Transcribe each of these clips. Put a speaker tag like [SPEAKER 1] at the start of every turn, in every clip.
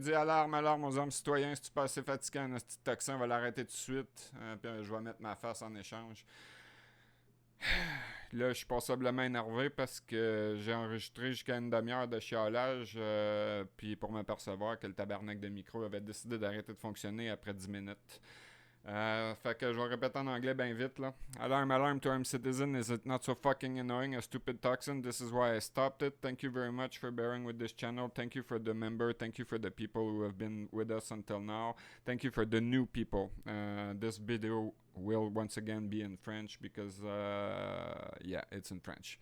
[SPEAKER 1] dit alarme, alarme aux hommes citoyens, si tu pas assez fatiguant, un petit toxin, on va l'arrêter tout de suite. Puis je vais mettre ma face en échange. Là, je suis passablement énervé parce que j'ai enregistré jusqu'à une demi-heure de chiolage, puis pour m'apercevoir que le tabarnak de micro avait décidé d'arrêter de fonctionner après 10 minutes. Fait que je vais répéter en anglais bien vite là. Alarm, alarm to armed citizen. Is it not so fucking annoying, a stupid toxin? This is why I stopped it. Thank you very much for bearing with this channel. Thank you for the member. Thank you for the people who have been with us until now. Thank you for the new people. This video will once again be in French because, yeah, it's in French.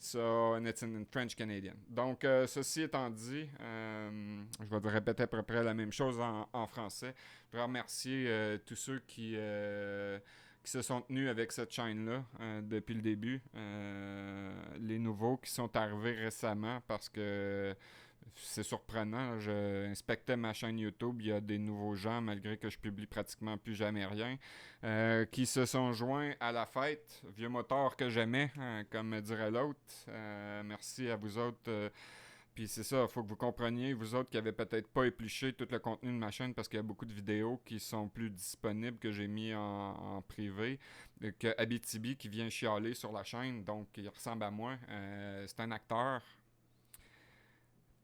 [SPEAKER 1] So, and it's in French Canadian. Donc, ceci étant dit, je vais vous répéter à peu près la même chose en français. Je voudrais remercier tous ceux qui se sont tenus avec cette chaîne-là depuis le début. Les nouveaux qui sont arrivés récemment parce que c'est surprenant. Je inspectais ma chaîne YouTube, il y a des nouveaux gens, malgré que je publie pratiquement plus jamais rien, qui se sont joints à la fête. Vieux moteur que j'aimais, comme me dirait l'autre. Merci à vous autres. Puis c'est ça, il faut que vous compreniez, vous autres qui avez peut-être pas épluché tout le contenu de ma chaîne parce qu'il y a beaucoup de vidéos qui sont plus disponibles que j'ai mis en privé. Que Abitibi qui vient chialer sur la chaîne, donc il ressemble à moi. C'est un acteur.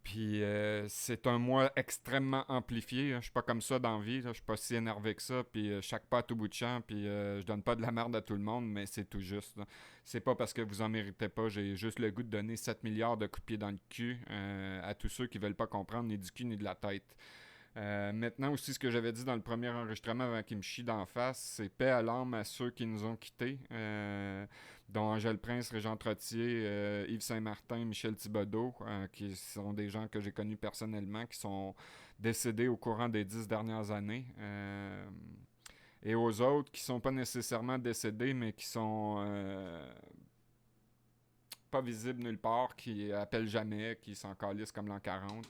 [SPEAKER 1] Puis c'est un moi extrêmement amplifié. Je suis pas comme ça dans la vie. Je suis pas si énervé que ça. Puis chaque pas à tout bout de champ. Puis je donne pas de la merde à tout le monde, mais c'est tout juste. Là. C'est pas parce que vous en méritez pas. J'ai juste le goût de donner 7 milliards de coups de pied dans le cul à tous ceux qui veulent pas comprendre ni du cul ni de la tête. Maintenant aussi, ce que j'avais dit dans le premier enregistrement avant qu'il me chie d'en face, c'est paix à l'âme à ceux qui nous ont quittés, dont Angèle Prince, Régent Trottier, Yves Saint-Martin, Michel Thibodeau, qui sont des gens que j'ai connus personnellement, qui sont décédés au courant des 10 dernières années. Et aux autres qui sont pas nécessairement décédés, mais qui sont pas visibles nulle part, qui appellent jamais, qui s'en calissent comme l'an 40.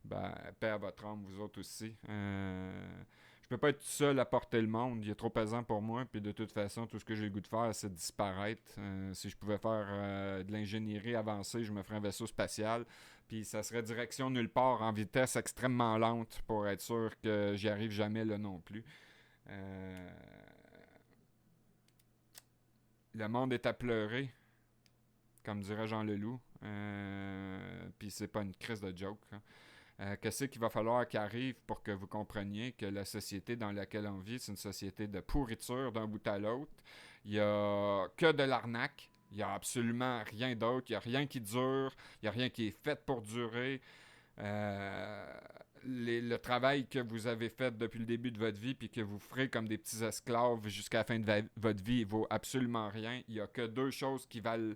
[SPEAKER 1] Ben, paix à votre âme, vous autres aussi. Je peux pas être tout seul à porter le monde, il est trop pesant pour moi, puis de toute façon, tout ce que j'ai le goût de faire, c'est de disparaître. Si je pouvais faire de l'ingénierie avancée, je me ferais un vaisseau spatial, puis ça serait direction nulle part, en vitesse extrêmement lente, pour être sûr que j'y arrive jamais là non plus. Le monde est à pleurer, comme dirait Jean Leloup, puis c'est pas une crise de joke, hein. Qu'est-ce qu'il va falloir qu'il arrive pour que vous compreniez que la société dans laquelle on vit, c'est une société de pourriture d'un bout à l'autre. Il n'y a que de l'arnaque. Il n'y a absolument rien d'autre. Il n'y a rien qui dure. Il n'y a rien qui est fait pour durer. Le travail que vous avez fait depuis le début de votre vie puis que vous ferez comme des petits esclaves jusqu'à la fin de votre vie, il vaut absolument rien. Il n'y a que deux choses qui valent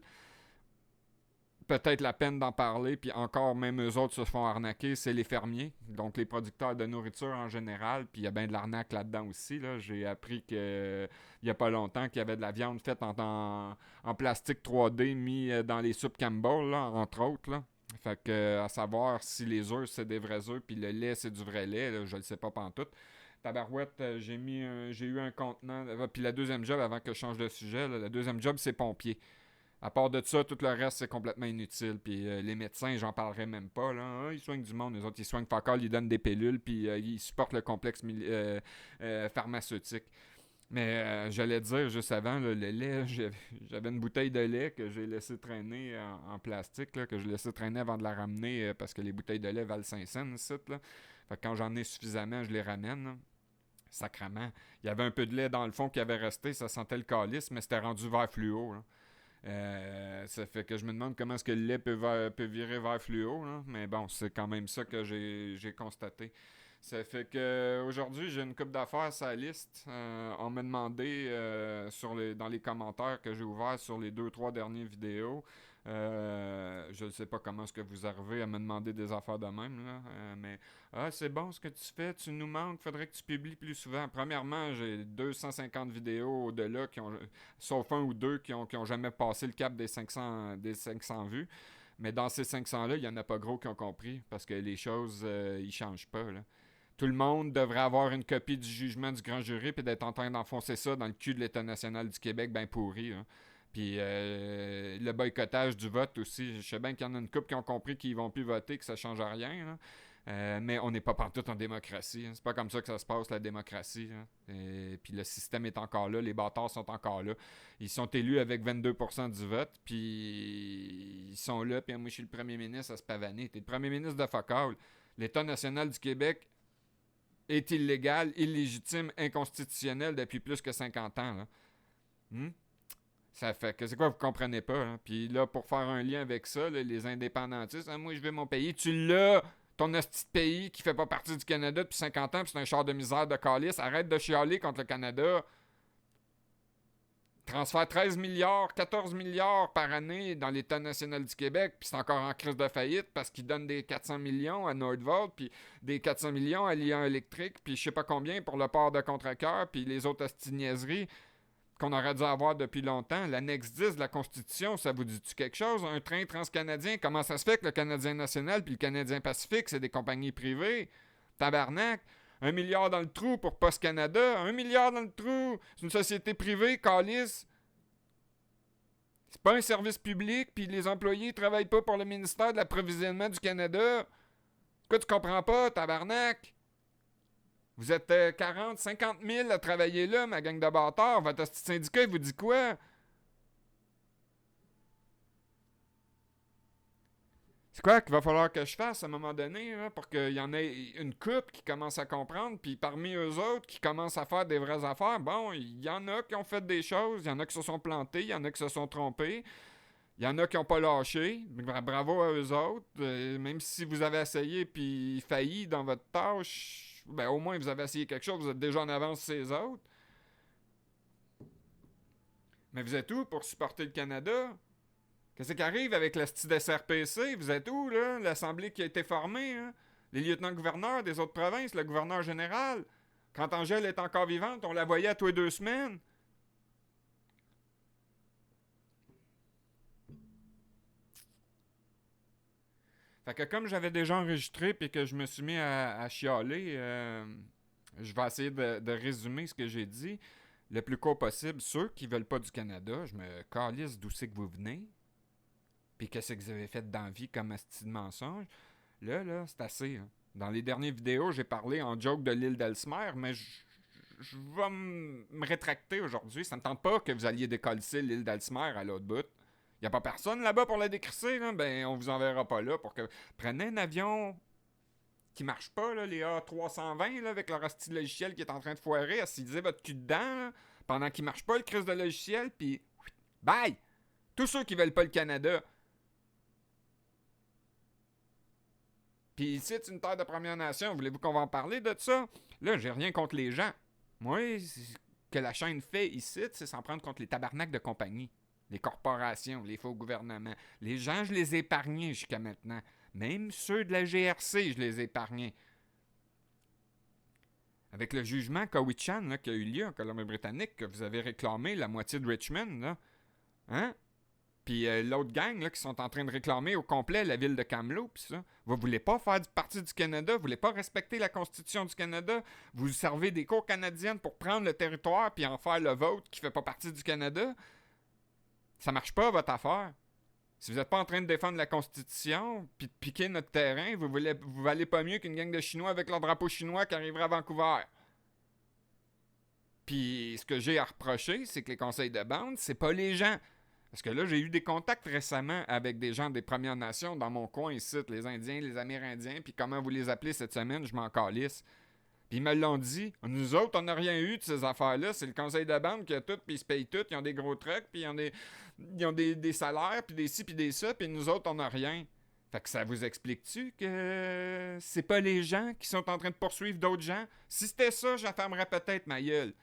[SPEAKER 1] peut-être la peine d'en parler, puis encore même eux autres se font arnaquer, c'est les fermiers, donc les producteurs de nourriture en général, puis il y a bien de l'arnaque là-dedans aussi. Là. J'ai appris que il n'y a pas longtemps qu'il y avait de la viande faite en plastique 3D mis dans les soupes Campbell, là, entre autres. Là. Fait que à savoir si les œufs c'est des vrais œufs, puis le lait c'est du vrai lait, là, je le sais pas pantoute. Tabarouette, j'ai eu un contenant. Puis la deuxième job, avant que je change de sujet, là, la deuxième job c'est pompier. À part de ça, tout le reste, c'est complètement inutile. Puis les médecins, j'en parlerai même pas. Là. Ils soignent du monde. Les autres, ils soignent encore, ils donnent des pilules, puis ils supportent le complexe pharmaceutique. Mais j'allais dire juste avant, là, le lait, j'avais une bouteille de lait que j'ai laissé traîner en plastique, là, que je laissais traîner avant de la ramener parce que les bouteilles de lait valent 5 cents ici. Là. Fait que quand j'en ai suffisamment, je les ramène. Là. Sacrement. Il y avait un peu de lait dans le fond qui avait resté, ça sentait le calice, mais c'était rendu vert fluo. Là. Ça fait que je me demande comment est-ce que le lait peut virer vers fluo, là. Mais bon, c'est quand même ça que j'ai constaté. Ça fait que aujourd'hui j'ai une coupe d'affaires sur la liste. On m'a demandé dans les commentaires que j'ai ouverts sur les 2-3 dernières vidéos. Je ne sais pas comment est-ce que vous arrivez à me demander des affaires de même, là. Mais c'est bon ce que tu fais, tu nous manques, faudrait que tu publies plus souvent. Premièrement, j'ai 250 vidéos au-delà sauf un ou deux qui ont jamais passé le cap des 500 vues. Mais dans ces 500-là, il n'y en a pas gros qui ont compris parce que les choses, ils changent pas, là. Tout le monde devrait avoir une copie du jugement du grand jury puis d'être en train d'enfoncer ça dans le cul de l'État national du Québec, ben pourri. Hein. Puis le boycottage du vote aussi. Je sais bien qu'il y en a une couple qui ont compris qu'ils vont plus voter, que ça change rien. Là. Mais on n'est pas pantoute en démocratie. Hein. C'est pas comme ça que ça se passe, la démocratie. Hein. Et puis le système est encore là, les bâtards sont encore là. Ils sont élus avec 22% du vote, puis ils sont là, puis moi je suis le premier ministre à se pavaner. T'es le premier ministre de fuck all. L'État national du Québec est illégal, illégitime, inconstitutionnel depuis plus que 50 ans. Là. Ça fait que c'est quoi, vous comprenez pas. Hein? Puis là, pour faire un lien avec ça, là, les indépendantistes, moi je veux mon pays, tu l'as! Ton hostie de pays qui fait pas partie du Canada depuis 50 ans, puis c'est un char de misère de calice. Arrête de chialer contre le Canada. Transfère 13 milliards, 14 milliards par année dans l'État national du Québec, puis c'est encore en crise de faillite parce qu'ils donnent des 400 millions à Nordvolt, puis des 400 millions à Lyon Électrique, puis je sais pas combien pour le port de Contrecœur, puis les autres hosties qu'on aurait dû avoir depuis longtemps. L'annexe 10 de la Constitution, ça vous dit-tu quelque chose? Un train transcanadien, comment ça se fait que le Canadien national puis le Canadien Pacifique, c'est des compagnies privées? Tabarnak! 1 milliard dans le trou pour Post Canada. 1 milliard dans le trou! C'est une société privée, calice! C'est pas un service public, puis les employés travaillent pas pour le ministère de l'Approvisionnement du Canada. Quoi, tu comprends pas, tabarnak? Vous êtes 40, 50 000 à travailler là, ma gang de bâtards. Votre petit syndicat, il vous dit quoi? C'est quoi qu'il va falloir que je fasse à un moment donné là, pour qu'il y en ait une couple qui commence à comprendre, puis parmi eux autres qui commencent à faire des vraies affaires, bon, il y en a qui ont fait des choses, il y en a qui se sont plantés, il y en a qui se sont trompés, il y en a qui n'ont pas lâché, bravo à eux autres, même si vous avez essayé puis failli dans votre tâche, ben au moins vous avez essayé quelque chose, vous êtes déjà en avance sur les autres. Mais vous êtes où pour supporter le Canada? Qu'est-ce qui arrive avec la style SRPC? Vous êtes où, là? L'Assemblée qui a été formée, hein? Les lieutenants-gouverneurs des autres provinces, le gouverneur général. Quand Angèle est encore vivante, on la voyait à tous les 2 semaines. Fait que comme j'avais déjà enregistré puis que je me suis mis à chialer, je vais essayer de résumer ce que j'ai dit le plus court possible. Ceux qui veulent pas du Canada, je me calisse d'où c'est que vous venez. Puis qu'est-ce que vous avez fait dans la vie comme asti de mensonge. Là, c'est assez. Hein. Dans les dernières vidéos, j'ai parlé en joke de l'île d'Elsmer, mais je vais me rétracter aujourd'hui. Ça me tente pas que vous alliez décoller l'île d'Elsmer à l'autre bout. Y a pas personne là-bas pour la décrisser, là? Ben, on vous enverra pas là pour que... Prenez un avion qui marche pas, là, les A320, là, avec leur asti de logiciel qui est en train de foirer, assidiez votre cul dedans, là, pendant qu'il marche pas le crise de logiciel, puis... Bye! Tous ceux qui veulent pas le Canada... Puis ici, c'est une terre de Première Nation. Voulez-vous qu'on va en parler de ça? Là, j'ai rien contre les gens. Moi, ce que la chaîne fait ici, c'est s'en prendre contre les tabarnaks de compagnie. Les corporations, les faux gouvernements. Les gens, je les ai épargnés jusqu'à maintenant. Même ceux de la GRC, je les ai épargnés. Avec le jugement Cowichan qui a eu lieu en Colombie-Britannique, que vous avez réclamé la moitié de Richmond, là. Hein? Puis l'autre gang là, qui sont en train de réclamer au complet la ville de Kamloops, ça. Vous voulez pas faire partie du Canada, vous voulez pas respecter la Constitution du Canada, vous servez des cours canadiennes pour prendre le territoire puis en faire le vôtre qui fait pas partie du Canada. Ça marche pas votre affaire. Si vous n'êtes pas en train de défendre la Constitution puis de piquer notre terrain, vous valez pas mieux qu'une gang de Chinois avec leur drapeau chinois qui arriverait à Vancouver. Puis ce que j'ai à reprocher, c'est que les conseils de bande, c'est pas les gens. Parce que là, j'ai eu des contacts récemment avec des gens des Premières Nations dans mon coin ici, les Indiens, les Amérindiens, puis comment vous les appelez cette semaine, je m'en calisse. Puis ils me l'ont dit. Nous autres, on n'a rien eu de ces affaires-là. C'est le conseil de bande qui a tout, puis ils se payent tout. Ils ont des gros trucks, puis ils ont des salaires, puis des ci, puis des ça, puis nous autres, on n'a rien. Fait que ça vous explique-tu que c'est pas les gens qui sont en train de poursuivre d'autres gens? Si c'était ça, j'enfermerais peut-être ma gueule.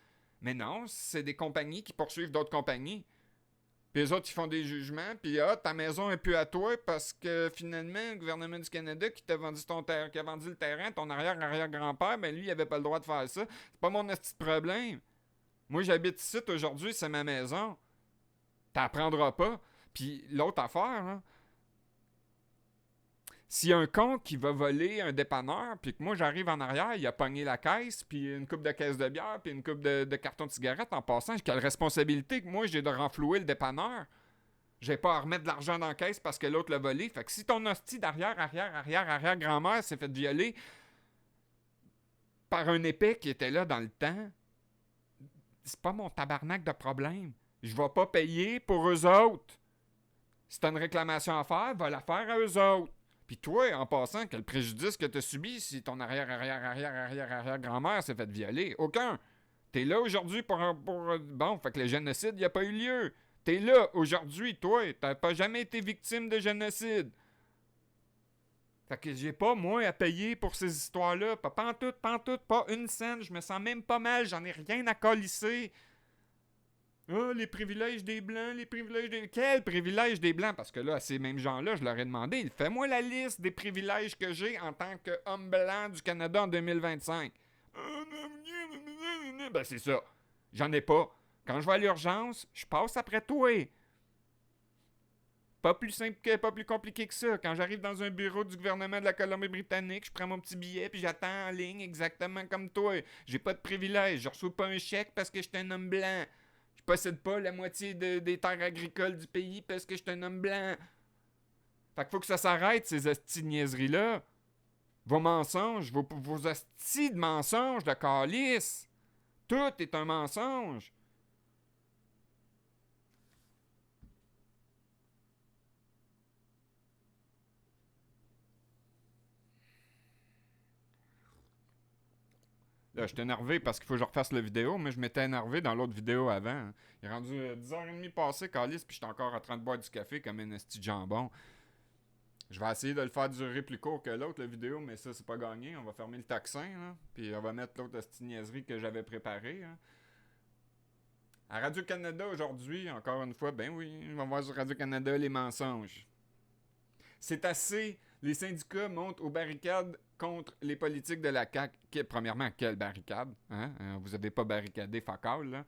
[SPEAKER 1] Mais non, c'est des compagnies qui poursuivent d'autres compagnies. Puis les autres, ils font des jugements, puis ta maison est plus à toi parce que finalement, le gouvernement du Canada qui t'a vendu qui a vendu le terrain, ton arrière-arrière-grand-père, ben lui, il avait pas le droit de faire ça. C'est pas mon petit problème. Moi, j'habite ici aujourd'hui, c'est ma maison. T'apprendras pas. Puis l'autre affaire, là, s'il y a un con qui va voler un dépanneur, puis que moi j'arrive en arrière, il a pogné la caisse, puis une coupe de caisse de bière, puis une coupe de carton de cigarette en passant, quelle responsabilité que moi j'ai de renflouer le dépanneur? J'ai pas à remettre de l'argent dans la caisse parce que l'autre l'a volé. Fait que si ton hostie d'arrière-grand-mère s'est fait violer par un épais qui était là dans le temps, c'est pas mon tabarnak de problème. Je vais pas payer pour eux autres. Si t'as une réclamation à faire, va la faire à eux autres. Puis toi, en passant, quel préjudice que t'as subi si ton arrière-grand-mère s'est fait violer? Aucun. T'es là aujourd'hui pour... Bon, fait que le génocide, il a pas eu lieu. T'es là aujourd'hui, toi. T'as pas jamais été victime de génocide. Fait que j'ai pas, moi, à payer pour ces histoires-là. Pas pantoute, pas une scène. Je me sens même pas mal. J'en ai rien à colisser. Ah, les privilèges des Blancs, les privilèges des... Quels privilèges des Blancs? Parce que là, à ces mêmes gens-là, je leur ai demandé, fais-moi la liste des privilèges que j'ai en tant qu'homme blanc du Canada en 2025. Ben, c'est ça. J'en ai pas. Quand je vais à l'urgence, je passe après toi. Pas plus simple que, pas plus compliqué que ça. Quand j'arrive dans un bureau du gouvernement de la Colombie-Britannique, je prends mon petit billet puis j'attends en ligne exactement comme toi. J'ai pas de privilège. Je reçois pas un chèque parce que je suis un homme blanc. Je possède pas la moitié des terres agricoles du pays parce que je suis un homme blanc. Fait qu'il faut que ça s'arrête, ces hosties de niaiseries-là. Vos mensonges, vos hosties de mensonges, de calice. Tout est un mensonge. Là, je suis énervé parce qu'il faut que je refasse la vidéo, mais je m'étais énervé dans l'autre vidéo avant. Hein. Il est rendu 10h30 passé, calice, puis j'étais encore en train de boire du café comme un esti de jambon. Je vais essayer de le faire durer plus court que l'autre, la vidéo, mais ça, c'est pas gagné. On va fermer le taxin, là, puis on va mettre l'autre esti niaiserie que j'avais préparée. Hein. À Radio-Canada, aujourd'hui, encore une fois, ben oui, on va voir sur Radio-Canada les mensonges. C'est assez. Les syndicats montent aux barricades contre les politiques de la CAQ. Premièrement, quelle barricade? Hein? Vous n'avez pas barricadé fuck all, là.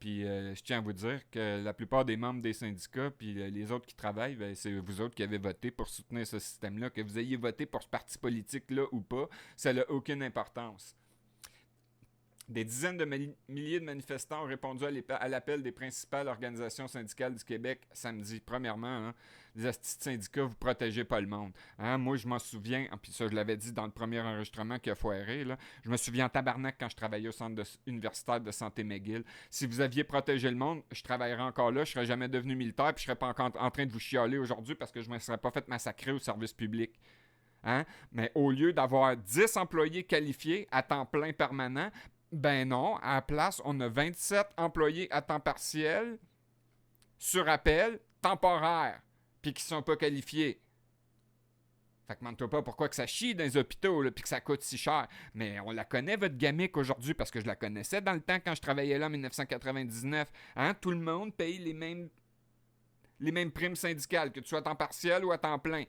[SPEAKER 1] Puis je tiens à vous dire que la plupart des membres des syndicats puis les autres qui travaillent, ben, c'est vous autres qui avez voté pour soutenir ce système-là. Que vous ayez voté pour ce parti politique-là ou pas, ça n'a aucune importance. Des dizaines de milliers de manifestants ont répondu à l'appel des principales organisations syndicales du Québec samedi. Premièrement, hein, les astis de syndicats, vous protégez pas le monde. Hein, moi, je m'en souviens, puis ça, je l'avais dit dans le premier enregistrement qui a foiré, là, je me souviens en tabarnak quand je travaillais au centre universitaire de santé McGill. Si vous aviez protégé le monde, je travaillerais encore là, je serais jamais devenu militaire, puis je serais pas encore en train de vous chialer aujourd'hui parce que je me serais pas fait massacrer au service public. Hein? Mais au lieu d'avoir 10 employés qualifiés à temps plein permanent, ben non, à la place, on a 27 employés à temps partiel, sur appel, temporaire, puis qui sont pas qualifiés. Fait que demande-toi pas pourquoi que ça chie dans les hôpitaux, puis que ça coûte si cher. Mais on la connaît, votre gamique, aujourd'hui, parce que je la connaissais dans le temps quand je travaillais là en 1999. Hein? Tout le monde paye les mêmes primes syndicales, que tu sois à temps partiel ou à temps plein.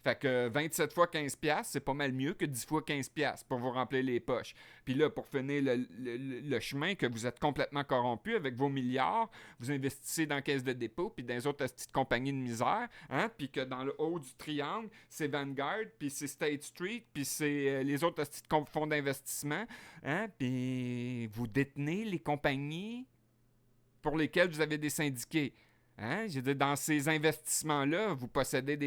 [SPEAKER 1] Fait que 27 fois 15$, c'est pas mal mieux que 10 fois 15$ pour vous remplir les poches. Puis là, pour finir le chemin que vous êtes complètement corrompu avec vos milliards, vous investissez dans la caisse de dépôt, puis dans les autres petites compagnies de misère, hein, puis que dans le haut du triangle, c'est Vanguard, puis c'est State Street, puis c'est les autres petites fonds d'investissement, hein, puis vous détenez les compagnies pour lesquelles vous avez des syndiqués. Hein? Je veux dire, dans ces investissements-là, vous possédez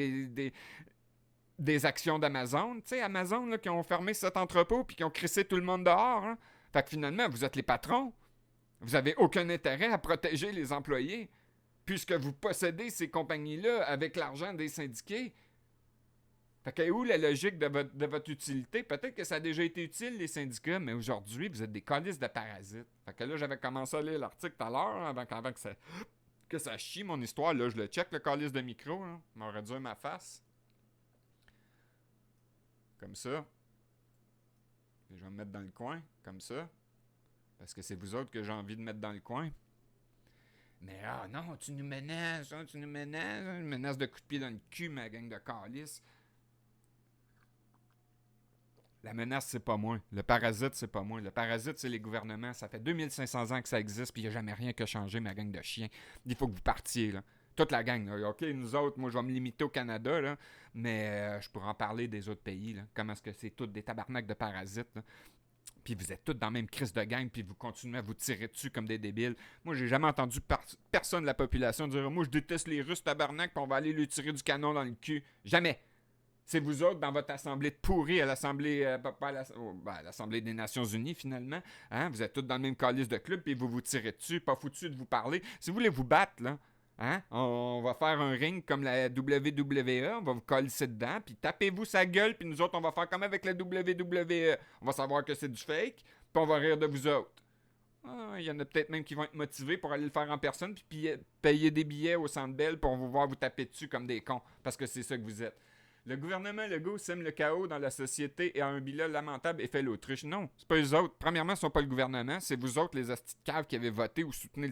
[SPEAKER 1] des actions d'Amazon. Tu sais, Amazon là, qui ont fermé cet entrepôt puis qui ont crissé tout le monde dehors. Hein? Fait que finalement, vous êtes les patrons. Vous n'avez aucun intérêt à protéger les employés puisque vous possédez ces compagnies-là avec l'argent des syndiqués. Fait que où la logique de votre utilité? Peut-être que ça a déjà été utile, les syndicats, mais aujourd'hui, vous êtes des calices de parasites. Fait que là, j'avais commencé à lire l'article tout à l'heure, hein, avant que ça chie mon histoire. Là, je le check, le calice de micro. Hein. M'aurait dû ma face. Comme ça. Et je vais me mettre dans le coin, comme ça. Parce que c'est vous autres que j'ai envie de mettre dans le coin. Mais ah non, tu nous menaces, hein, une menace de coup de pied dans le cul, ma gang de calices. La menace, c'est pas moi. Le parasite, c'est pas moi. Le parasite, c'est les gouvernements. Ça fait 2500 ans que ça existe, puis il n'y a jamais rien qui a changé, ma gang de chiens. Il faut que vous partiez, là. Toute la gang, là. OK, nous autres, moi, je vais me limiter au Canada, là, mais je pourrais en parler des autres pays, là. Comment est-ce que c'est tous des tabarnaks de parasites, là. Puis vous êtes tous dans la même crise de gang, puis vous continuez à vous tirer dessus comme des débiles. Moi, j'ai jamais entendu personne de la population dire « Moi, je déteste les Russes, tabarnak, puis on va aller lui tirer du canon dans le cul. » Jamais. C'est vous autres, dans votre assemblée de pourris, à l'Assemblée à l'Assemblée des Nations Unies, finalement. Hein? Vous êtes tous dans le même calice de club, puis vous vous tirez dessus, pas foutu de vous parler. Si vous voulez vous battre, là, hein? On va faire un ring comme la WWE, on va vous coller dedans, puis tapez-vous sa gueule, puis nous autres, on va faire comme avec la WWE. On va savoir que c'est du fake, puis on va rire de vous autres. Il y en a peut-être même qui vont être motivés pour aller le faire en personne, puis payer des billets au Centre Bell pour vous voir vous taper dessus comme des cons, parce que c'est ça que vous êtes. Le gouvernement Legault sème le chaos dans la société et a un bilan lamentable et fait l'autruche. Non, c'est pas eux autres. Premièrement, ce sont pas le gouvernement, c'est vous autres, les hosties de caves qui avez voté ou soutenu,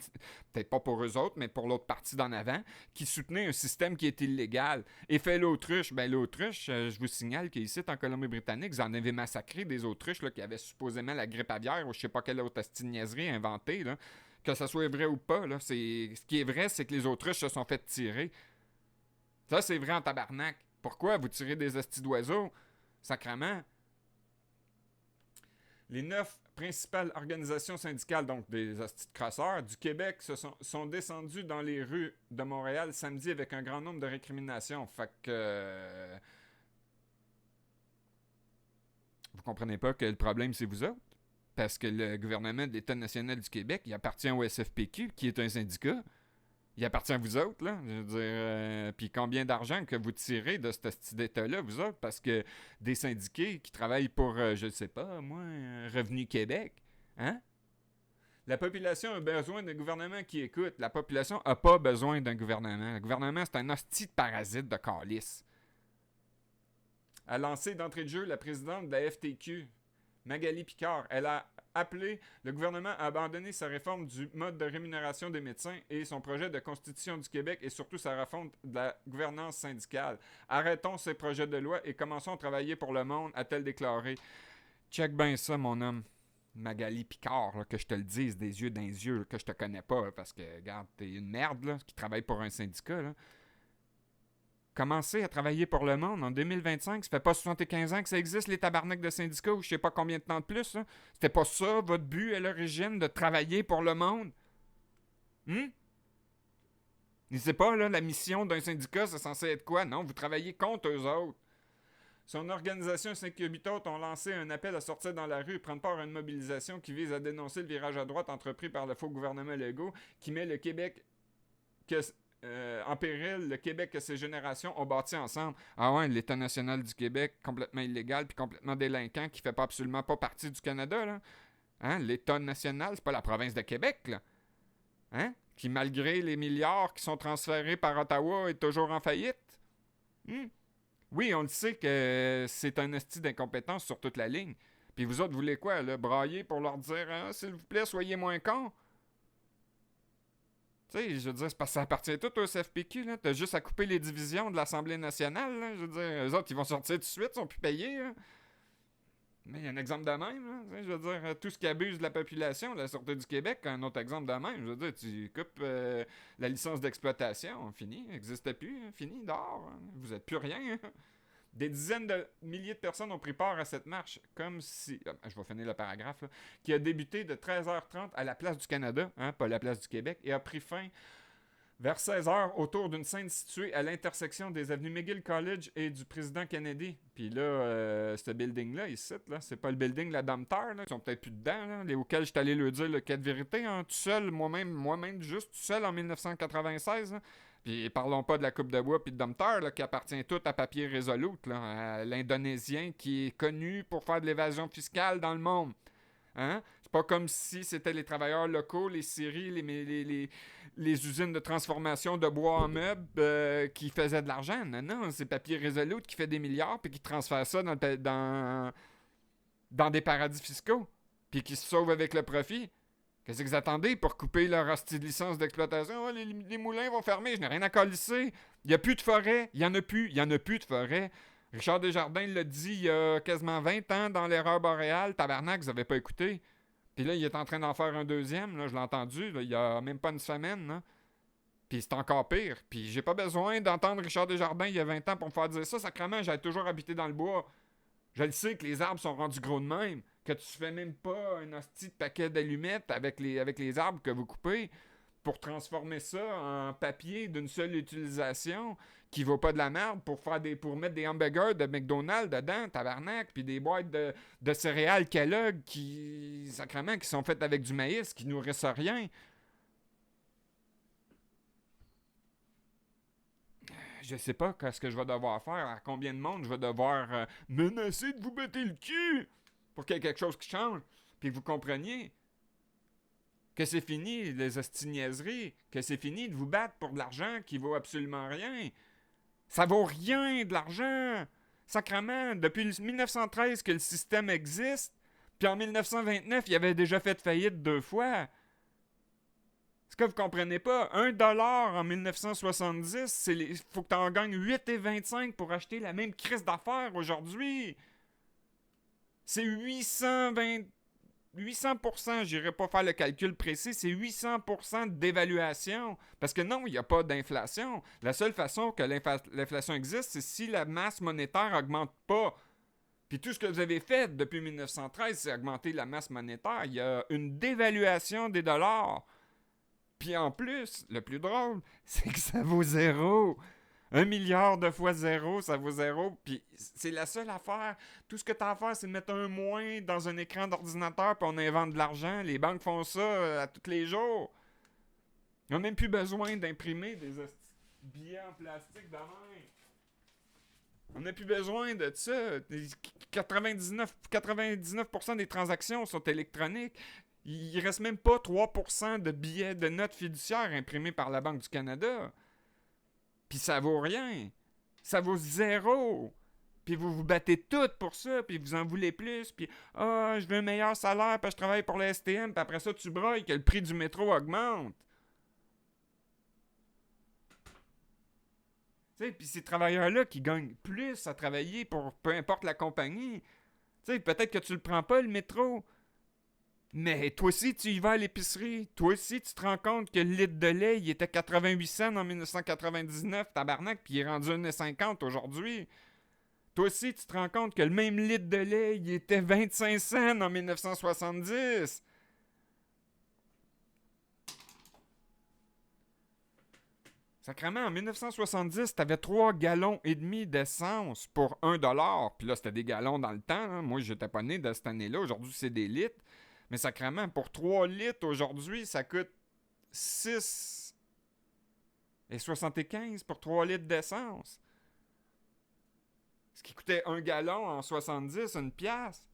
[SPEAKER 1] peut-être pas pour eux autres, mais pour l'autre partie d'en avant, qui soutenait un système qui est illégal. Et fait l'autruche. Ben l'autruche, je vous signale qu'ici, en Colombie-Britannique, vous en avez massacré des autruches là, qui avaient supposément la grippe aviaire ou je sais pas quelle autre hostie de niaiserie inventée, là. Que ça soit vrai ou pas, là. Ce qui est vrai, c'est que les autruches se sont fait tirer. Ça, c'est vrai en tabarnak. Pourquoi vous tirez des hosties d'oiseaux? Sacrement. Les 9 principales organisations syndicales, donc des hosties de crosseurs, du Québec sont descendues dans les rues de Montréal samedi avec un grand nombre de récriminations. Fait que... vous comprenez pas que le problème, c'est vous autres? Parce que le gouvernement de l'État national du Québec, il appartient au SFPQ, qui est un syndicat. Il appartient à vous autres, là. Je veux dire, puis combien d'argent que vous tirez de ce petit d'État-là, vous autres? Parce que des syndiqués qui travaillent pour, je ne sais pas, moi, Revenu Québec, hein? La population a besoin d'un gouvernement qui écoute. La population n'a pas besoin d'un gouvernement. Le gouvernement, c'est un hostie de parasite de calice. A lancé d'entrée de jeu la présidente de la FTQ, Magali Picard. Elle a appelé le gouvernement à abandonner sa réforme du mode de rémunération des médecins et son projet de constitution du Québec et surtout sa refonte de la gouvernance syndicale. Arrêtons ces projets de loi et commençons à travailler pour le monde, a-t-elle déclaré. Check bien ça, mon homme. Magali Picard, là, que je te le dise des yeux dans les yeux, là, que je te connais pas, là, parce que, regarde, t'es une merde là, qui travaille pour un syndicat, là. Commencez à travailler pour le monde en 2025. Ça fait pas 75 ans que ça existe, les tabarnaks de syndicats, ou je sais pas combien de temps de plus. Hein? C'était pas ça, votre but à l'origine, de travailler pour le monde? Ne sais pas, là, la mission d'un syndicat, c'est censé être quoi? Non, vous travaillez contre eux autres. Son organisation 5 Habitat ont lancé un appel à sortir dans la rue et prendre part à une mobilisation qui vise à dénoncer le virage à droite entrepris par le faux gouvernement Legault qui met le Québec... en péril, le Québec et ses générations ont bâti ensemble. Ah ouais, l'État national du Québec, complètement illégal puis complètement délinquant, qui fait absolument pas partie du Canada, là. Hein? L'État national, c'est pas la province de Québec, là. Hein? Qui, malgré les milliards qui sont transférés par Ottawa, est toujours en faillite. Oui, on le sait que c'est un esti d'incompétence sur toute la ligne. Puis vous autres, vous voulez quoi, là? Brailler pour leur dire « S'il vous plaît, soyez moins cons ». Tu sais, je veux dire, c'est parce que ça appartient tout au SFPQ, là. T'as juste à couper les divisions de l'Assemblée nationale, là. Je veux dire, eux autres, ils vont sortir tout de suite, ils sont plus payés, là. Mais il y a un exemple de même, là. Je veux dire, tout ce qui abuse de la population, la Sûreté du Québec, un autre exemple de même. Je veux dire, tu coupes la licence d'exploitation, fini, n'existe plus, fini, dehors. Vous êtes plus rien, hein. Des dizaines de milliers de personnes ont pris part à cette marche, comme si... je vais finir le paragraphe, là, qui a débuté de 13h30 à la Place du Canada, hein, pas la Place du Québec, et a pris fin vers 16h autour d'une scène située à l'intersection des avenues McGill College et du Président Kennedy. Puis là, ce building-là, ici, là, c'est pas le building de la Domtar, là, ils sont peut-être plus dedans, là, les auxquels je suis allé leur dire le cas de vérité, hein, tout seul, moi-même, juste tout seul en 1996, hein. Puis parlons pas de la coupe de bois puis de Domtar, là, qui appartient tout à Papier Resolute, là, à l'Indonésien qui est connu pour faire de l'évasion fiscale dans le monde. Hein? C'est pas comme si c'était les travailleurs locaux, les scieries, les usines de transformation de bois en meubles qui faisaient de l'argent. Non, non, c'est Papier Resolute qui fait des milliards puis qui transfère ça dans des paradis fiscaux puis qui se sauve avec le profit. Qu'est-ce que vous attendez pour couper leur hostie de licence d'exploitation? Oh, les moulins vont fermer, je n'ai rien à calisser. Il n'y a plus de forêt. Il n'y en a plus. Il n'y en a plus de forêt. Richard Desjardins l'a dit il y a quasiment 20 ans dans l'erreur boréale. Tabarnak, vous n'avez pas écouté. Puis là, il est en train d'en faire un deuxième. Là, je l'ai entendu. Là, il y a même pas une semaine. Là. Puis c'est encore pire. Puis j'ai pas besoin d'entendre Richard Desjardins il y a 20 ans pour me faire dire ça. Sacrément, j'ai toujours habité dans le bois. Je le sais que les arbres sont rendus gros de même. que tu fais même pas un hostie de paquet d'allumettes avec les arbres que vous coupez pour transformer ça en papier d'une seule utilisation qui vaut pas de la merde pour mettre des hamburgers de McDonald's dedans, tabarnak, puis des boîtes de céréales Kellogg sacrément, qui sont faites avec du maïs, qui nourrissent rien. Je sais pas ce que je vais devoir faire, à combien de monde je vais devoir menacer de vous bêter le cul pour qu'il y ait quelque chose qui change, puis que vous compreniez que c'est fini les hostiniaiseries, que c'est fini de vous battre pour de l'argent qui vaut absolument rien. Ça vaut rien de l'argent. Sacrement, depuis 1913 que le système existe, puis en 1929, il avait déjà fait faillite 2 fois. Ce que vous comprenez pas, 1$ en 1970, il faut que tu en gagnes 8,25 pour acheter la même crise d'affaires aujourd'hui. C'est 800%, j'irai pas faire le calcul précis, c'est 800% de dévaluation. Parce que non, il n'y a pas d'inflation. La seule façon que l'inflation existe, c'est si la masse monétaire augmente pas. Puis tout ce que vous avez fait depuis 1913, c'est augmenter la masse monétaire. Il y a une dévaluation des dollars. Puis en plus, le plus drôle, c'est que ça vaut 0. 1 milliard de fois 0, ça vaut 0. Puis c'est la seule affaire. Tout ce que tu as à faire, c'est de mettre un moins dans un écran d'ordinateur, puis on invente de l'argent. Les banques font ça à tous les jours. Ils n'ont même plus besoin d'imprimer des billets en plastique de même. On n'a plus besoin de ça. 99% des transactions sont électroniques. Il reste même pas 3% de billets de notes fiduciaires imprimés par la Banque du Canada. Puis ça vaut rien. Ça vaut 0. Puis vous vous battez toutes pour ça, puis vous en voulez plus, puis « Ah, je veux un meilleur salaire, puis je travaille pour le STM, puis après ça, tu broyes que le prix du métro augmente. » Tu sais, puis ces travailleurs-là qui gagnent plus à travailler pour peu importe la compagnie, tu sais, peut-être que tu le prends pas, le métro, mais toi aussi, tu y vas à l'épicerie. Toi aussi, tu te rends compte que le litre de lait, il était 88 cents en 1999, tabarnak, puis il est rendu 1,50 aujourd'hui. Toi aussi, tu te rends compte que le même litre de lait, il était 25 cents en 1970. Sacrément, en 1970, t'avais 3 gallons et demi d'essence pour 1$. Puis là, c'était des gallons dans le temps. Hein. Moi, j'étais pas né de cette année-là. Aujourd'hui, c'est des litres. Mais sacrément, pour 3 litres aujourd'hui, ça coûte 6,75 pour 3 litres d'essence. Ce qui coûtait 1 gallon en 70, une pièce.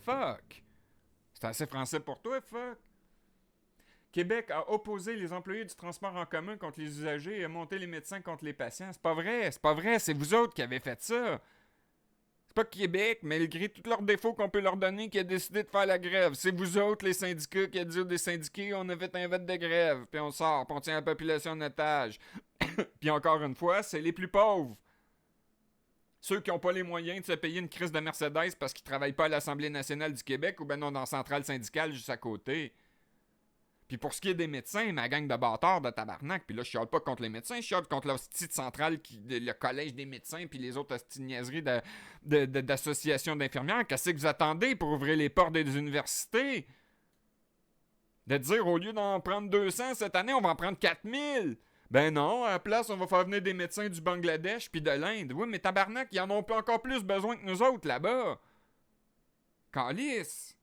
[SPEAKER 1] Fuck. C'est assez français pour toi, fuck. Québec a opposé les employés du transport en commun contre les usagers et a monté les médecins contre les patients. C'est pas vrai, c'est vous autres qui avez fait ça. C'est pas Québec, malgré tous leurs défauts qu'on peut leur donner, qui a décidé de faire la grève. C'est vous autres, les syndicats, qui a dit des syndiqués, on a fait un vote de grève, puis on sort, puis on tient la population en otage. Puis encore une fois, c'est les plus pauvres. Ceux qui n'ont pas les moyens de se payer une crise de Mercedes parce qu'ils travaillent pas à l'Assemblée nationale du Québec ou ben non dans la centrale syndicale juste à côté. Puis pour ce qui est des médecins, ma gang de bâtards de tabarnak, puis là je chiale pas contre les médecins, je chiale contre l'hostie centrale, le collège des médecins, puis les autres hosties niaiseries d'associations d'infirmières. Qu'est-ce que vous attendez pour ouvrir les portes des universités? De dire au lieu d'en prendre 200 cette année, on va en prendre 4000. Ben non, à la place, on va faire venir des médecins du Bangladesh puis de l'Inde. Oui, mais tabarnak, ils en ont encore plus besoin que nous autres là-bas. Calice.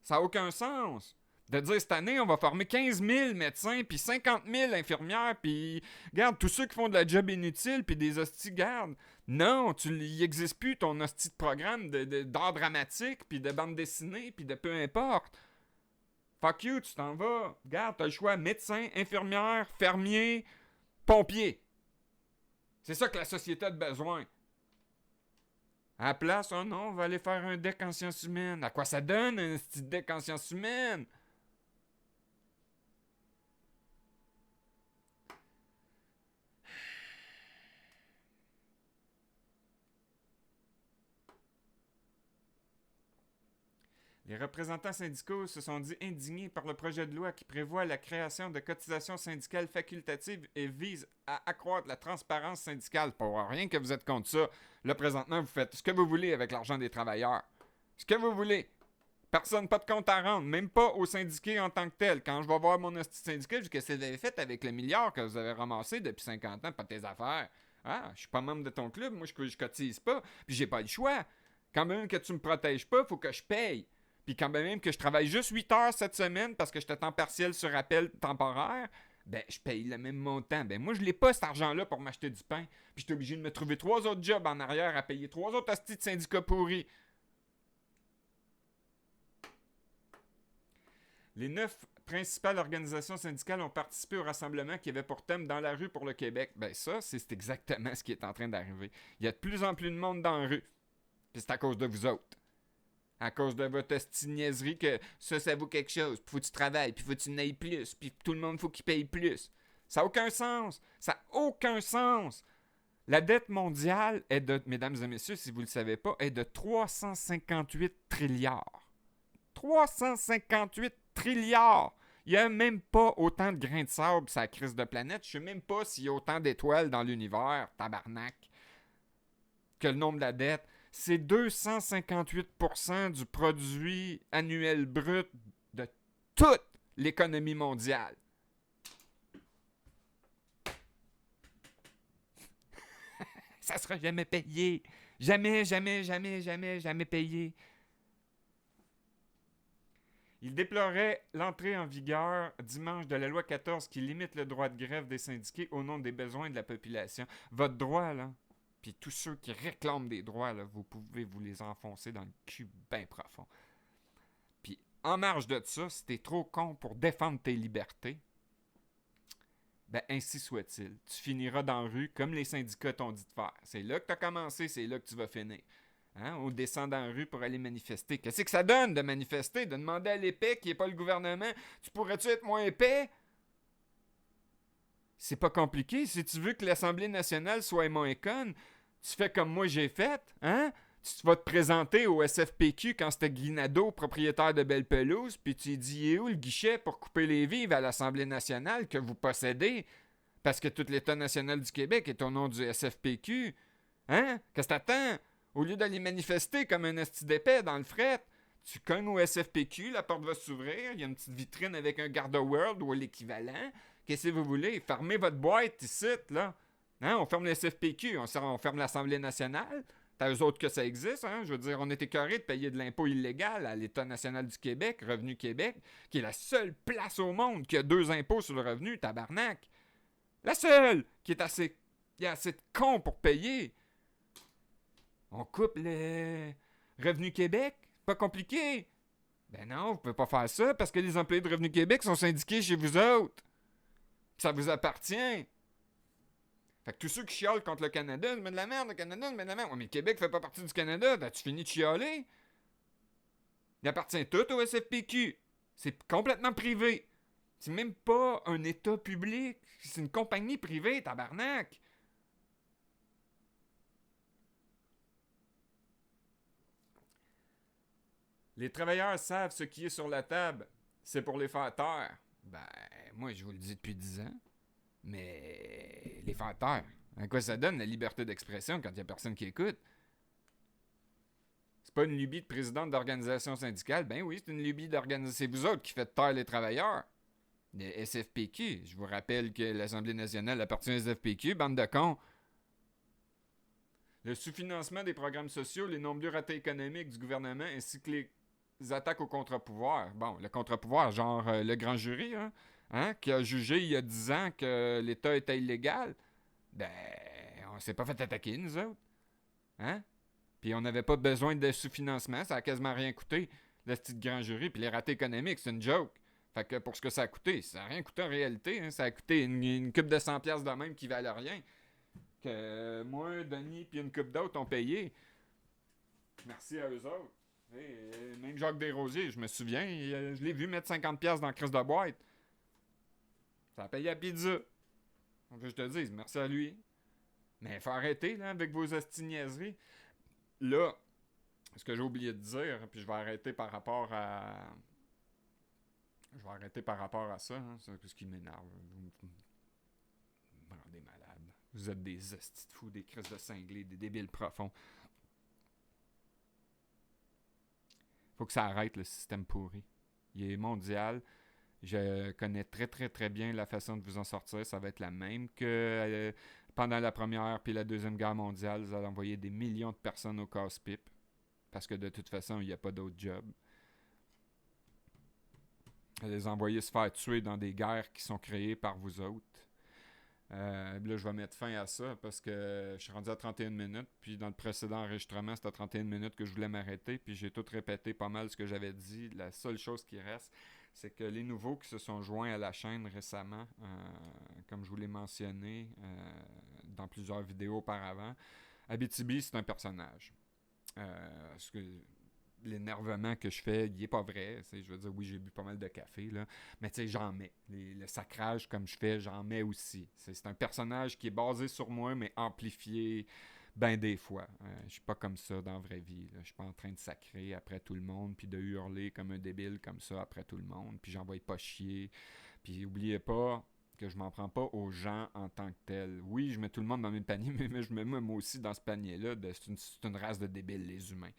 [SPEAKER 1] Ça n'a aucun sens. De dire cette année, on va former 15 000 médecins, puis 50 000 infirmières, puis regarde, tous ceux qui font de la job inutile, puis des hosties, garde. Non, il n'existe plus ton hostie de programme d'art dramatique, puis de bande dessinée, puis de peu importe. Fuck you, tu t'en vas. Regarde, t'as le choix médecin, infirmière, fermier, pompier. C'est ça que la société a besoin. À la place, oh non, on va aller faire un deck en sciences humaines. À quoi ça donne, un petit deck en sciences humaines? Les représentants syndicaux se sont dit indignés par le projet de loi qui prévoit la création de cotisations syndicales facultatives et vise à accroître la transparence syndicale. Pour rien que vous êtes contre ça. Là, présentement, vous faites ce que vous voulez avec l'argent des travailleurs. Ce que vous voulez. Personne, pas de compte à rendre, même pas aux syndiqués en tant que tel. Quand je vais voir mon syndicat, je dis qu'est-ce que vous avez fait avec le milliard que vous avez ramassé depuis 50 ans, pas tes affaires. Ah, je suis pas membre de ton club, moi je cotise pas, puis j'ai pas le choix. Quand même que tu me protèges pas, faut que je paye. Puis quand même que je travaille juste 8 heures cette semaine parce que j'étais temps partiel sur appel temporaire, ben je paye le même montant. Ben moi je l'ai pas cet argent-là pour m'acheter du pain. Puis j'étais obligé de me trouver 3 autres jobs en arrière à payer 3 autres hosties de syndicats pourris. Les 9 principales organisations syndicales ont participé au rassemblement qui avait pour thème Dans la rue pour le Québec. Ben ça, c'est exactement ce qui est en train d'arriver. Il y a de plus en plus de monde dans la rue. Puis c'est à cause de vous autres. À cause de votre niaiserie que ça vaut quelque chose. Puis faut que tu travailles, puis faut que tu n'ailles plus, puis tout le monde faut qu'il paye plus. Ça n'a aucun sens. Ça n'a aucun sens. La dette mondiale est de, mesdames et messieurs, si vous ne le savez pas, est de 358 trilliards. 358 trilliards! Il n'y a même pas autant de grains de sable sur la crise de planète. Je ne sais même pas s'il y a autant d'étoiles dans l'univers, tabarnak, que le nombre de la dette. C'est 258% du produit annuel brut de toute l'économie mondiale. Ça ne sera jamais payé. Jamais, jamais, jamais, jamais, jamais payé. Il déplorait l'entrée en vigueur dimanche de la loi 14 qui limite le droit de grève des syndiqués au nom des besoins de la population. Votre droit, là, puis tous ceux qui réclament des droits, là, vous pouvez vous les enfoncer dans le cul bien profond. Puis en marge de ça, si t'es trop con pour défendre tes libertés, ben ainsi soit-il. Tu finiras dans la rue comme les syndicats t'ont dit de faire. C'est là que t'as commencé, c'est là que tu vas finir. Hein? On descend dans la rue pour aller manifester. Qu'est-ce que ça donne de manifester? De demander à l'épais qui n'est pas le gouvernement, tu pourrais-tu être moins épais? C'est pas compliqué. Si tu veux que l'Assemblée nationale soit moins conne, tu fais comme moi j'ai fait, hein? Tu vas te présenter au SFPQ quand c'était Guinado, propriétaire de Belle Pelouse, puis tu dis où le guichet pour couper les vives à l'Assemblée nationale que vous possédez? Parce que tout l'État national du Québec est au nom du SFPQ. Hein? Qu'est-ce que t'attends? Au lieu d'aller manifester comme un esti d'épais dans le fret, tu cognes au SFPQ, la porte va s'ouvrir, il y a une petite vitrine avec un Garda-World ou l'équivalent. Qu'est-ce que vous voulez? Fermez votre boîte ici, là. Hein? On ferme le SFPQ, on ferme l'Assemblée nationale. T'as eux autres que ça existe, hein? Je veux dire, on est écœuré de payer de l'impôt illégal à l'État national du Québec, Revenu Québec, qui est la seule place au monde qui a 2 impôts sur le revenu, tabarnak. La seule qui est assez... Il y a assez de cons pour payer. On coupe le Revenu Québec? Pas compliqué. Ben non, vous pouvez pas faire ça parce que les employés de Revenu Québec sont syndiqués chez vous autres. Ça vous appartient. Fait que tous ceux qui chialent contre le Canada, ils mettent de la merde, le Canada, ils mettent de la merde. Ouais, mais le Québec fait pas partie du Canada. As-tu fini de chialer? Il appartient tout au SFPQ. C'est complètement privé. C'est même pas un État public. C'est une compagnie privée, tabarnak. Les travailleurs savent ce qui est sur la table. C'est pour les faire taire. Ben, moi, je vous le dis depuis 10 ans. Mais les faire taire. À quoi ça donne la liberté d'expression quand il n'y a personne qui écoute? C'est pas une lubie de présidente d'organisation syndicale. Ben oui, c'est une lubie d'organisation. C'est vous autres qui faites taire les travailleurs. Les SFPQ. Je vous rappelle que l'Assemblée nationale appartient au SFPQ, bande de cons. Le sous-financement des programmes sociaux, les nombreux ratés économiques du gouvernement ainsi que les attaques au contre-pouvoir. Bon, le contre-pouvoir, genre le grand jury, hein, qui a jugé il y a 10 ans que l'État était illégal. Ben, on s'est pas fait attaquer, nous autres. Hein? Puis on n'avait pas besoin de sous-financement, ça a quasiment rien coûté, le petit grand jury. Puis les ratés économiques, c'est une joke. Fait que pour ce que ça a coûté, ça n'a rien coûté en réalité. Hein? Ça a coûté une coupe de 100$ de même qui valait rien. Que moi, Denis, puis une couple d'autres ont payé. Merci à eux autres. Et même Jacques Desrosiers, je me souviens, je l'ai vu mettre 50$ dans la crise de boîte. Ça a payé à pizza. Donc je te dis, merci à lui. Mais il faut arrêter là, avec vos astiniaiseries. Là, Ce que j'ai oublié de dire, puis je vais arrêter par rapport à... Je vais arrêter par rapport à ça, hein, c'est ce qui m'énerve. Vous me rendez malade. Vous êtes des hosties de fous, des crises de cinglés, des débiles profonds. Faut que ça arrête, le système pourri. Il est mondial. Je connais très très très bien la façon de vous en sortir. Ça va être la même que pendant la Première puis la Deuxième Guerre mondiale. Vous allez envoyer des millions de personnes au casse-pipe. Parce que de toute façon, il n'y a pas d'autre job. Les envoyer se faire tuer dans des guerres qui sont créées par vous autres. Là, je vais mettre fin à ça parce que je suis rendu à 31 minutes. Puis dans le précédent enregistrement, c'était à 31 minutes que je voulais m'arrêter. Puis j'ai tout répété pas mal ce que j'avais dit. La seule chose qui reste, c'est que les nouveaux qui se sont joints à la chaîne récemment, comme je vous l'ai mentionné dans plusieurs vidéos auparavant, Abitibi, c'est un personnage. Ce que l'énervement que je fais, il est pas vrai. Je veux dire, oui, j'ai bu pas mal de café, là, mais tu sais, j'en mets. Le sacrage, comme je fais, j'en mets aussi. C'est un personnage qui est basé sur moi, mais amplifié ben des fois. Je suis pas comme ça dans la vraie vie. Je suis pas en train de sacrer après tout le monde, puis de hurler comme un débile comme ça après tout le monde, puis j'envoie pas chier. Puis oubliez pas que je m'en prends pas aux gens en tant que tels. Oui, je mets tout le monde dans mes paniers, mais je mets moi aussi dans ce panier-là. C'est une race de débiles, les humains.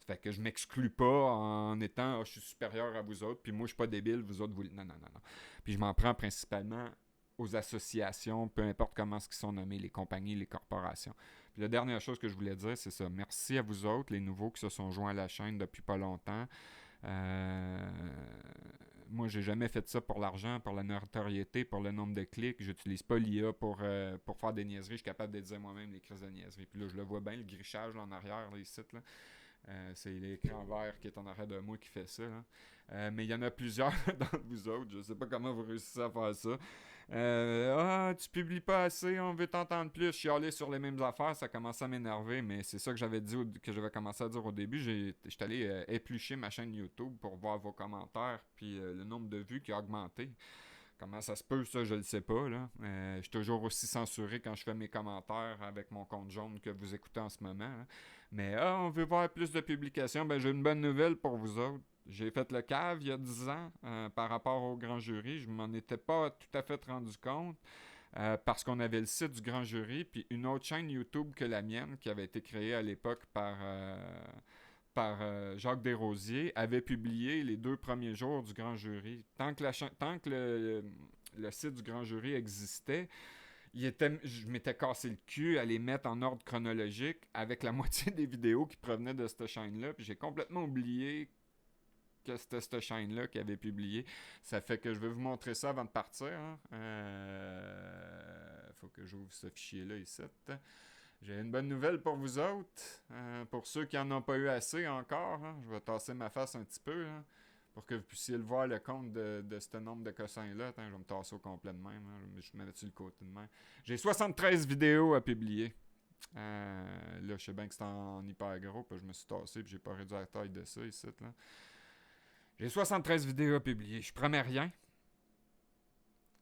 [SPEAKER 1] Fait que je m'exclus pas en étant je suis supérieur à vous autres, puis moi je suis pas débile, vous autres vous. Non, non, non, non. Puis je m'en prends principalement aux associations, peu importe comment ce qu'ils sont nommés, les compagnies, les corporations. Puis la dernière chose que je voulais dire, c'est ça. Merci à vous autres, les nouveaux qui se sont joints à la chaîne depuis pas longtemps. Moi, j'ai jamais fait ça pour l'argent, pour la notoriété, pour le nombre de clics. J'utilise pas l'IA pour faire des niaiseries. Je suis capable de dire moi-même les crises de niaiseries. Puis là, je le vois bien, le grichage là, en arrière, là, ici, là. C'est l'écran vert qui est en arrière de moi qui fait ça. Mais il y en a plusieurs d'entre vous autres. Je sais pas comment vous réussissez à faire ça. Tu publies pas assez, on veut t'entendre plus. Je suis allé sur les mêmes affaires, ça commence à m'énerver, mais c'est ça que j'avais dit, que j'avais commencé à dire au début. J'étais allé éplucher ma chaîne YouTube pour voir vos commentaires, puis le nombre de vues qui a augmenté. Comment ça se peut, ça, je le sais pas, là. Je suis toujours aussi censuré quand je fais mes commentaires avec mon compte jaune que vous écoutez en ce moment. Là. Mais on veut voir plus de publications. Ben, j'ai une bonne nouvelle pour vous autres. J'ai fait le cave il y a 10 ans par rapport au grand jury. Je m'en étais pas tout à fait rendu compte parce qu'on avait le site du grand jury puis une autre chaîne YouTube que la mienne qui avait été créée à l'époque par Jacques Desrosiers, avait publié les 2 premiers jours du grand jury. Tant que le site du grand jury existait, je m'étais cassé le cul à les mettre en ordre chronologique avec la moitié des vidéos qui provenaient de cette chaîne-là. Puis j'ai complètement oublié que c'était cette chaîne-là qui avait publié. Ça fait que je vais vous montrer ça avant de partir. Hein. Faut que j'ouvre ce fichier-là ici. J'ai une bonne nouvelle pour vous autres. Pour ceux qui n'en ont pas eu assez encore, hein, je vais tasser ma face un petit peu hein, pour que vous puissiez le voir le compte de ce nombre de cossins-là. Attends, je vais me tasser au complet de même. Hein, je me mets sur le côté de même. J'ai 73 vidéos à publier. Là, je sais bien que c'est en hyper gros, puis je me suis tassé, puis j'ai pas réduit la taille de ça ici. Là. J'ai 73 vidéos à publier. Je promets rien,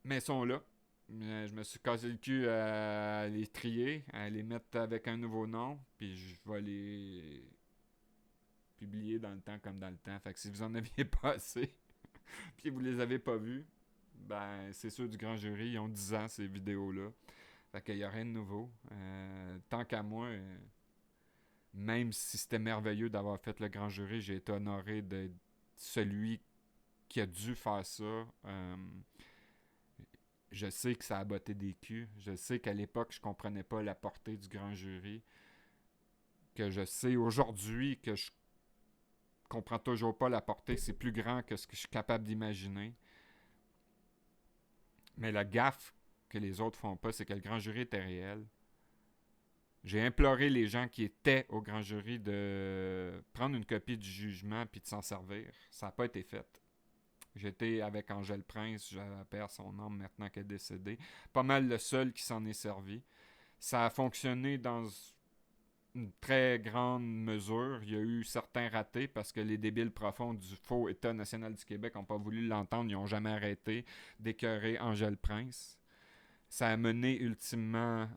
[SPEAKER 1] mais elles sont là. Je me suis cassé le cul à les trier, à les mettre avec un nouveau nom, puis je vais les publier dans le temps comme dans le temps. Fait que si vous en aviez pas assez, puis vous les avez pas vus, ben c'est ceux du grand jury, ils ont 10 ans ces vidéos-là. Fait qu'il y a rien de nouveau. Tant qu'à moi, même si c'était merveilleux d'avoir fait le grand jury, j'ai été honoré d'être celui qui a dû faire ça. Je sais que ça a botté des culs. Je sais qu'à l'époque, je comprenais pas la portée du grand jury. Que je sais aujourd'hui que je comprends toujours pas la portée. C'est plus grand que ce que je suis capable d'imaginer. Mais la gaffe que les autres font pas, c'est que le grand jury était réel. J'ai imploré les gens qui étaient au grand jury de prendre une copie du jugement puis de s'en servir. Ça n'a pas été fait. J'étais avec Angèle Prince, je perds son nom maintenant qu'elle est décédée. Pas mal le seul qui s'en est servi. Ça a fonctionné dans une très grande mesure. Il y a eu certains ratés parce que les débiles profonds du faux État national du Québec n'ont pas voulu l'entendre. Ils n'ont jamais arrêté d'écœurer Angèle Prince. Ça a mené ultimement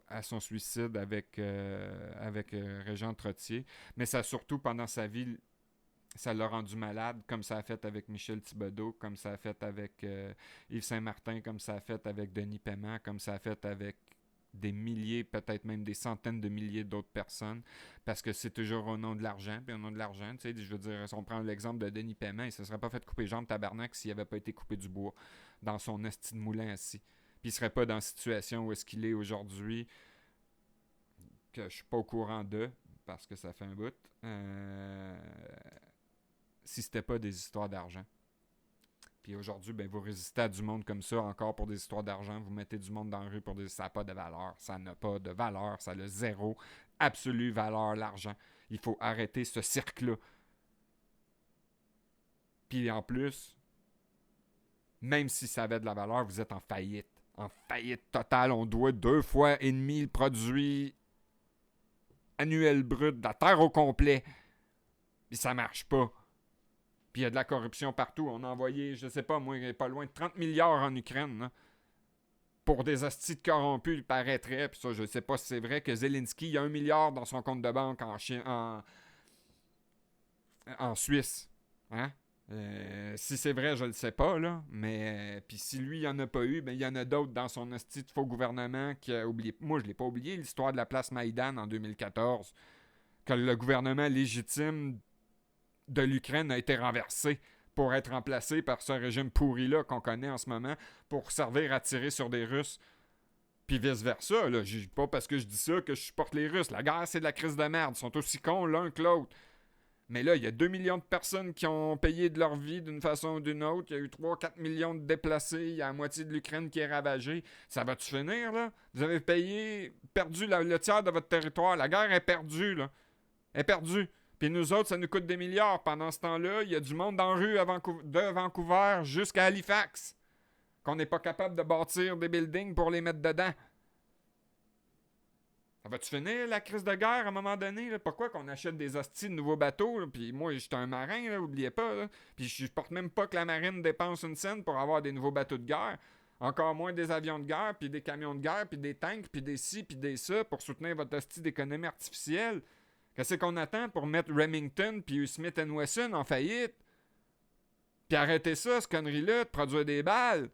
[SPEAKER 1] à son suicide avec Régent Trottier, mais ça a surtout, pendant sa vie, ça l'a rendu malade, comme ça a fait avec Michel Thibodeau, comme ça a fait avec Yves Saint-Martin, comme ça a fait avec Denis Paiement, comme ça a fait avec des milliers, peut-être même des centaines de milliers d'autres personnes, parce que c'est toujours au nom de l'argent, puis au nom de l'argent, tu sais, je veux dire, si on prend l'exemple de Denis Paiement, il ne se serait pas fait couper jambes tabarnak s'il n'avait pas été coupé du bois dans son esti de moulin assis. Puis il serait pas dans la situation où est-ce qu'il est aujourd'hui, que je suis pas au courant de, parce que ça fait un bout, si c'était pas des histoires d'argent. Puis aujourd'hui, ben, vous résistez à du monde comme ça encore pour des histoires d'argent. Vous mettez du monde dans la rue pour dire ça n'a pas de valeur. Ça n'a pas de valeur. Ça a zéro absolue valeur, l'argent. Il faut arrêter ce cirque-là. Puis en plus, même si ça avait de la valeur, vous êtes en faillite. En faillite totale. On doit 2,5 fois le produit annuel brut de la Terre au complet. Puis ça marche pas. Puis il y a de la corruption partout. On a envoyé, je sais pas, moi, pas loin de 30 milliards en Ukraine, là, pour des hosties de corrompus, il paraîtrait. Puis ça, je sais pas si c'est vrai que Zelensky, il y a 1 milliard dans son compte de banque en Suisse. Hein? Si c'est vrai, je le sais pas, là. Mais, puis si lui, il en a pas eu, ben il y en a d'autres dans son hostie de faux gouvernement qui a oublié. Moi, je l'ai pas oublié, l'histoire de la place Maïdan en 2014. Que le gouvernement légitime de l'Ukraine a été renversé pour être remplacé par ce régime pourri-là qu'on connaît en ce moment pour servir à tirer sur des Russes. Puis vice-versa, là. Pas parce que je dis ça que je supporte les Russes. La guerre, c'est de la crise de merde. Ils sont aussi cons l'un que l'autre. Mais là, il y a 2 millions de personnes qui ont payé de leur vie d'une façon ou d'une autre. Il y a eu 3-4 millions de déplacés. Il y a la moitié de l'Ukraine qui est ravagée. Ça va-tu finir, là? Vous avez perdu le tiers de votre territoire. La guerre est perdue, là. Elle est perdue. Puis nous autres, ça nous coûte des milliards. Pendant ce temps-là, il y a du monde dans la rue de Vancouver jusqu'à Halifax qu'on n'est pas capable de bâtir des buildings pour les mettre dedans. Ça va-tu finir, la crise de guerre, à un moment donné? Là? Pourquoi qu'on achète des hosties de nouveaux bateaux? Là? Puis moi, j'étais un marin, là, oubliez pas. Là. Puis je porte même pas que la marine dépense une scène pour avoir des nouveaux bateaux de guerre. Encore moins des avions de guerre, puis des camions de guerre, puis des tanks, puis des ci, puis des ça, pour soutenir votre hostie d'économie artificielle. Qu'est-ce qu'on attend pour mettre Remington puis Smith & Wesson en faillite? Puis arrêter ça, ce connerie-là, de produire des balles.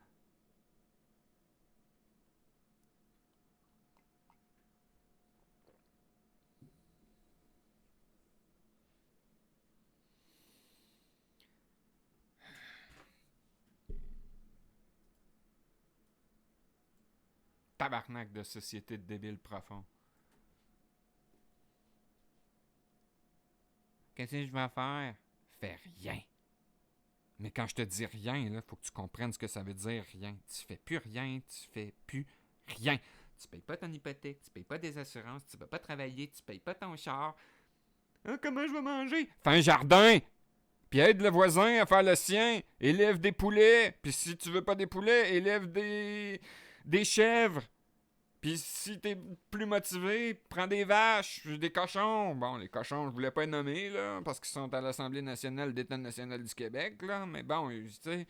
[SPEAKER 1] Tabarnak de société de débiles profonds. Qu'est-ce que je vais faire? Fais rien. Mais quand je te dis rien, il faut que tu comprennes ce que ça veut dire rien. Tu fais plus rien, tu fais plus rien. Tu payes pas ton hypothèque, tu payes pas des assurances, tu vas pas travailler, tu payes pas ton char. Ah, comment je vais manger? Fais un jardin! Puis aide le voisin à faire le sien. Élève des poulets. Puis si tu veux pas des poulets, élève des chèvres. Puis si t'es plus motivé, prends des vaches, des cochons. Bon, les cochons, je voulais pas les nommer, là, parce qu'ils sont à l'Assemblée nationale d'État national du Québec, là. Mais bon, tu sais.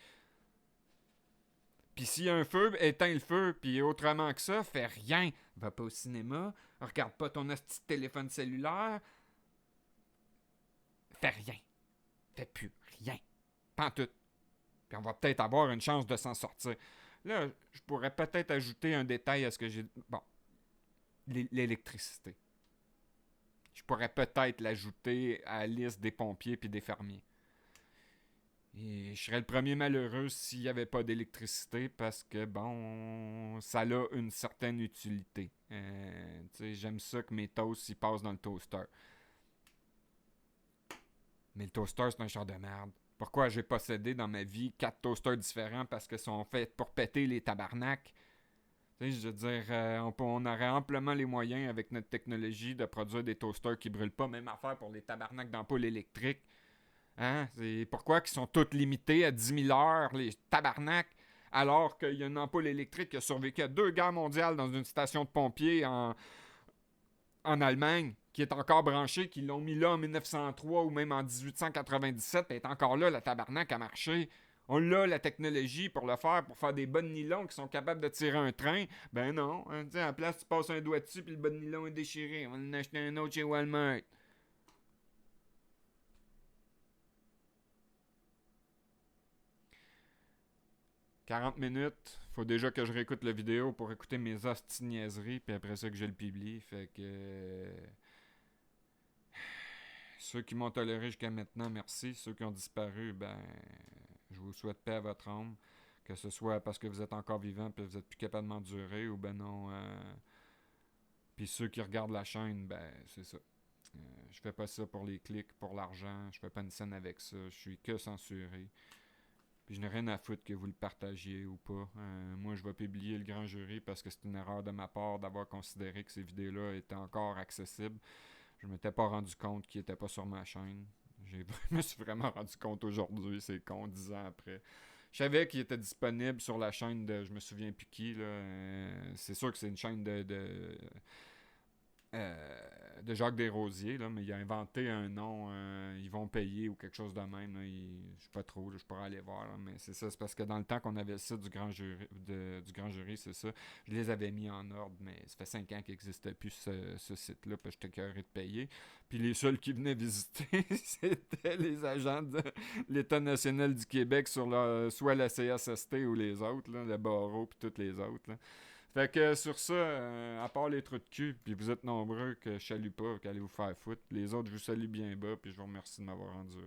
[SPEAKER 1] Puis s'il y a un feu, éteins le feu. Puis autrement que ça, fais rien. Va pas au cinéma. Regarde pas ton petit téléphone cellulaire. Fais rien. Fais plus rien. Pas en tout. Puis on va peut-être avoir une chance de s'en sortir. Là, je pourrais peut-être ajouter un détail à ce que j'ai... Bon, l'électricité. Je pourrais peut-être l'ajouter à la liste des pompiers puis des fermiers. Et je serais le premier malheureux s'il n'y avait pas d'électricité parce que, bon, ça a une certaine utilité. Tu sais, j'aime ça que mes toasts, ils passent dans le toaster. Mais le toaster, c'est un genre de merde. Pourquoi j'ai possédé dans ma vie 4 toasters différents parce qu'ils sont faits pour péter les tabarnaks? Tu sais, je veux dire, on aurait amplement les moyens avec notre technologie de produire des toasters qui brûlent pas. Même affaire pour les tabarnaks d'ampoules électriques. Hein? C'est pourquoi ils sont tous limités à 10 000 heures, les tabarnaks, alors qu'il y a une ampoule électrique qui a survécu à 2 guerres mondiales dans une station de pompiers en Allemagne, qui est encore branchée, qui l'ont mis là en 1903 ou même en 1897, elle est encore là, la tabarnak, à marcher. On a la technologie pour le faire, pour faire des bas de nylon qui sont capables de tirer un train. Ben non. Hein, à la place, tu passes un doigt dessus puis le bas de nylon est déchiré. On va en acheter un autre chez Walmart. 40 minutes. Faut déjà que je réécoute la vidéo pour écouter mes hosties de niaiseries, puis après ça que je le publie. Fait que. Ceux qui m'ont toléré jusqu'à maintenant, merci. Ceux qui ont disparu, ben. Je vous souhaite paix à votre âme. Que ce soit parce que vous êtes encore vivant puis vous êtes plus capable de m'endurer, ou ben non. Puis ceux qui regardent la chaîne, ben c'est ça. Je fais pas ça pour les clics, pour l'argent. Je fais pas une scène avec ça. Je suis que censuré. Puis je n'ai rien à foutre que vous le partagiez ou pas. Moi, je vais publier le grand jury parce que c'est une erreur de ma part d'avoir considéré que ces vidéos-là étaient encore accessibles. Je m'étais pas rendu compte qu'ils étaient pas sur ma chaîne. Je me suis vraiment rendu compte aujourd'hui, c'est con, 10 ans après. Je savais qu'il était disponible sur la chaîne de je me souviens plus qui. Là. C'est sûr que c'est une chaîne de Jacques Desrosiers, là, mais il a inventé un nom, ils vont payer ou quelque chose de même. Là, je sais pas trop, là, je pourrais aller voir, là, mais c'est ça, c'est parce que dans le temps qu'on avait le site du grand jury, c'est ça, je les avais mis en ordre, mais ça fait 5 ans qu'il n'existait plus ce site-là, puis j'étais curé de payer. Puis les seuls qui venaient visiter, c'était les agents de l'État national du Québec sur soit la CSST ou les autres, là, le barreau puis toutes les autres. Là. Fait que sur ça, à part les trous de cul, puis vous êtes nombreux que je salue pas, qu'allez vous faire foutre. Les autres, je vous salue bien bas, puis je vous remercie de m'avoir enduré.